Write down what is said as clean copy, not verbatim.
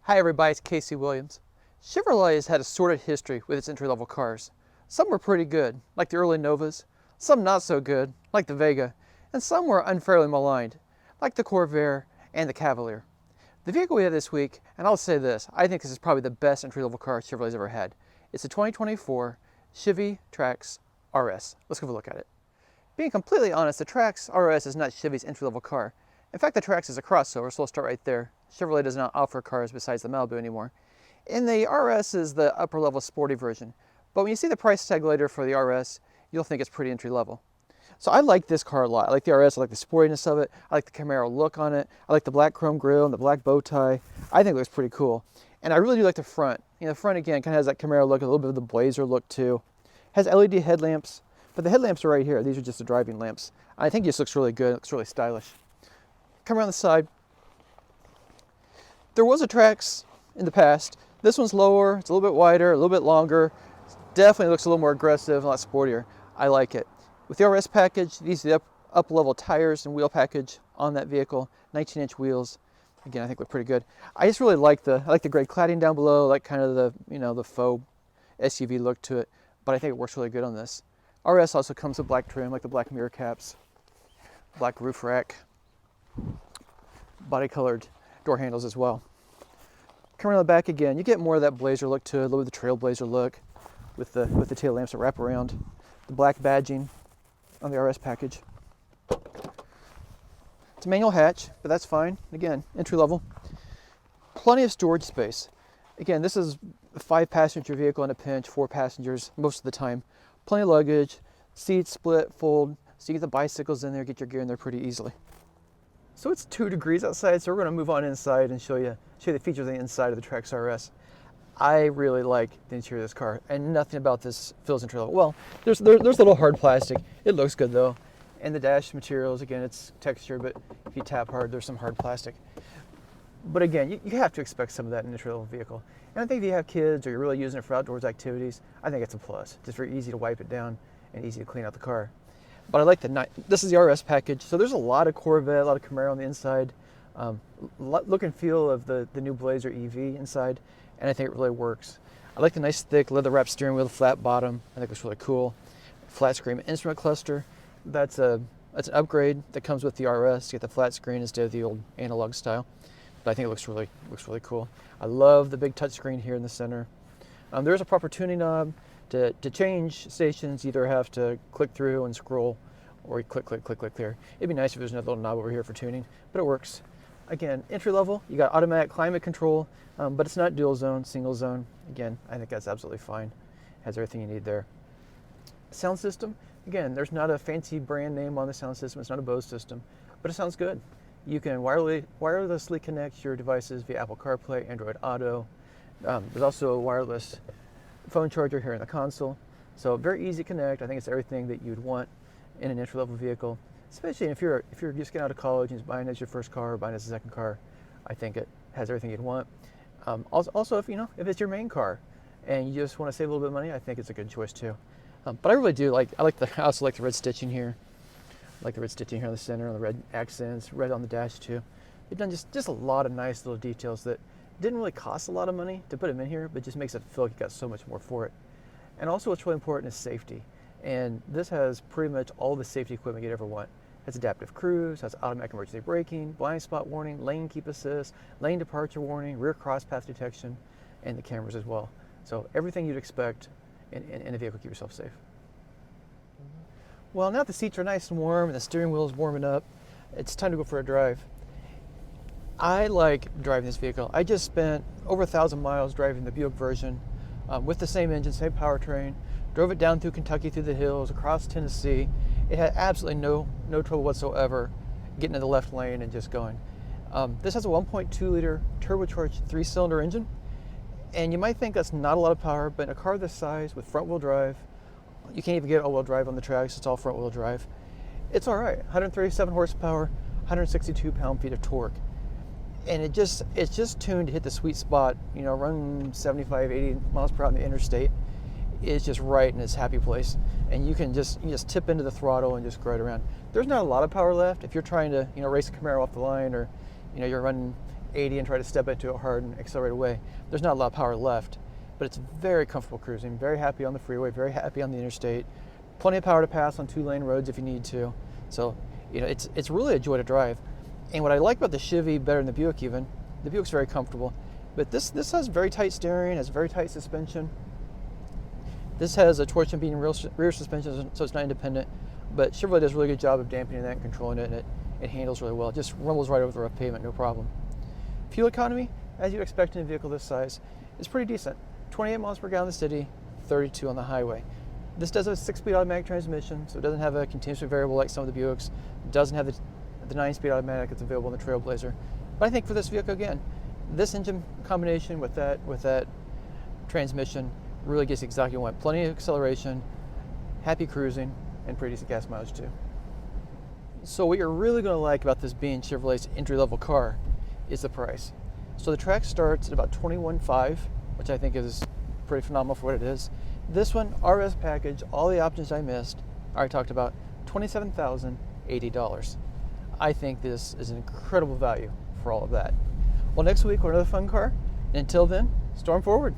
Hi everybody, it's Casey Williams. Chevrolet has had a sordid history with its entry-level cars. Some were pretty good, like the early Novas, some not so good, like the Vega, and some were unfairly maligned, like the Corvair and the Cavalier. The vehicle we have this week, and I'll say this, I think this is probably the best entry-level car Chevrolet's ever had. It's a 2024 Chevy Trax RS. Let's go have a look at it. Being completely honest, the Trax RS is not Chevy's entry-level car. In fact, the Trax is a crossover, so we'll start right there. Chevrolet does not offer cars besides the Malibu anymore. And the RS is the upper-level sporty version. But when you see the price tag later for the RS, you'll think it's pretty entry-level. So I like this car a lot. I like the RS, I like the sportiness of it, I like the Camaro look on it, I like the black chrome grille and the black bow tie. I think it looks pretty cool. And I really do like the front. You know, the front again kind of has that Camaro look, a little bit of the Blazer look too. Has LED headlamps, but the headlamps are right here. These are just the driving lamps. I think this looks really good, it looks really stylish. Come around the side. There was a Trax in the past. This one's lower, it's a little bit wider, a little bit longer. Definitely looks a little more aggressive, a lot sportier. I like it. With the RS package, these are the up-level tires and wheel package on that vehicle. 19-inch wheels. Again, I think look pretty good. I just really like the gray cladding down below, like kind of the, you know, the faux SUV look to it. But I think it works really good on this. RS also comes with black trim, like the black mirror caps, black roof rack, body-colored door handles as well. Come around the back again, you get more of that Blazer look to it, a little bit of the Trailblazer look with the tail lamps that wrap around. The black badging on the RS package. It's a manual hatch, but that's fine. Again, entry level. Plenty of storage space. Again, this is a 5-passenger vehicle in a pinch, 4 passengers most of the time. Plenty of luggage, seats split, fold, so you get the bicycles in there, get your gear in there pretty easily. So it's 2 degrees outside, so we're going to move on inside and show you the features on the inside of the Trax RS. I really like the interior of this car, and nothing about this feels entry level. Well, there's a little hard plastic. It looks good though, and the dash materials, again, it's texture, but if you tap hard, there's some hard plastic. But again, you have to expect some of that in an entry level vehicle. And I think if you have kids or you're really using it for outdoors activities, I think it's a plus. It's very easy to wipe it down and easy to clean out the car. But I like this is the RS package, so there's a lot of Corvette, a lot of Camaro on the inside. Look and feel of the new Blazer EV inside, and I think it really works. I like the nice thick leather wrapped steering wheel, flat bottom. I think it's really cool. Flat screen instrument cluster. That's an upgrade that comes with the RS. You get the flat screen instead of the old analog style. But I think it looks really cool. I love the big touch screen here in the center. There's a proper tuning knob. To change stations, you either have to click through and scroll, or you click there. It'd be nice if there's another little knob over here for tuning, but it works. Again, entry level, you got automatic climate control, but it's not dual zone, single zone. Again, I think that's absolutely fine. Has everything you need there. Sound system, again, there's not a fancy brand name on the sound system. It's not a Bose system, but it sounds good. You can wirelessly connect your devices via Apple CarPlay, Android Auto. There's also a wireless phone charger here in the console. So very easy to connect. I think it's everything that you'd want in an entry-level vehicle, especially if you're just getting out of college and buying it as your first car or buying it as a second car. I think it has everything you'd want. Also, if it's your main car and you just want to save a little bit of money, I think it's a good choice too. But I really do I also like the red stitching here. I like the red stitching here in the center, on the red accents, red on the dash too. They've done just a lot of nice little details that didn't really cost a lot of money to put them in here, but just makes it feel like you got so much more for it. And also what's really important is safety. And this has pretty much all the safety equipment you'd ever want. It has adaptive cruise, has automatic emergency braking, blind spot warning, lane keep assist, lane departure warning, rear cross path detection, and the cameras as well. So everything you'd expect in a vehicle to keep yourself safe. Well, now that the seats are nice and warm and the steering wheel is warming up, it's time to go for a drive. I like driving this vehicle. I just spent over 1,000 miles driving the Buick version with the same engine, same powertrain. Drove it down through Kentucky, through the hills, across Tennessee. It had absolutely no trouble whatsoever getting in the left lane and just going. This has a 1.2 liter turbocharged 3-cylinder engine. And you might think that's not a lot of power, but in a car this size with front wheel drive, you can't even get all-wheel drive on the Trax, it's all front wheel drive. It's all right, 137 horsepower, 162 pound-feet of torque. And it's just tuned to hit the sweet spot, run 75, 80 miles per hour on the interstate. It's just right in its happy place. And you just tip into the throttle and just ride around. There's not a lot of power left. If you're trying to, race a Camaro off the line, or, you're running 80 and try to step into it hard and accelerate away. There's not a lot of power left, but it's very comfortable cruising, very happy on the freeway, very happy on the interstate. Plenty of power to pass on 2-lane roads if you need to. So, it's really a joy to drive. And what I like about the Chevy better than the Buick even, the Buick's very comfortable, but this has very tight steering, has very tight suspension. This has a torsion beam rear suspension, so it's not independent, but Chevrolet does a really good job of dampening that and controlling it, and it handles really well. It just rumbles right over the rough pavement, no problem. Fuel economy, as you'd expect in a vehicle this size, is pretty decent. 28 miles per gallon in the city, 32 on the highway. This does have a 6-speed automatic transmission, so it doesn't have a continuously variable like some of the Buicks. It doesn't have the 9-speed automatic that's available in the Trailblazer. But I think for this vehicle, again, this engine combination with that transmission really gets exactly what you want. Plenty of acceleration, happy cruising, and pretty decent gas mileage too. So what you're really going to like about this being Chevrolet's entry-level car is the price. So the Trax starts at about $21,500, which I think is pretty phenomenal for what it is. This one, RS package, all the options I missed, I already talked about, $27,080. I think this is an incredible value for all of that. Well, next week we're another fun car, and until then, storm forward.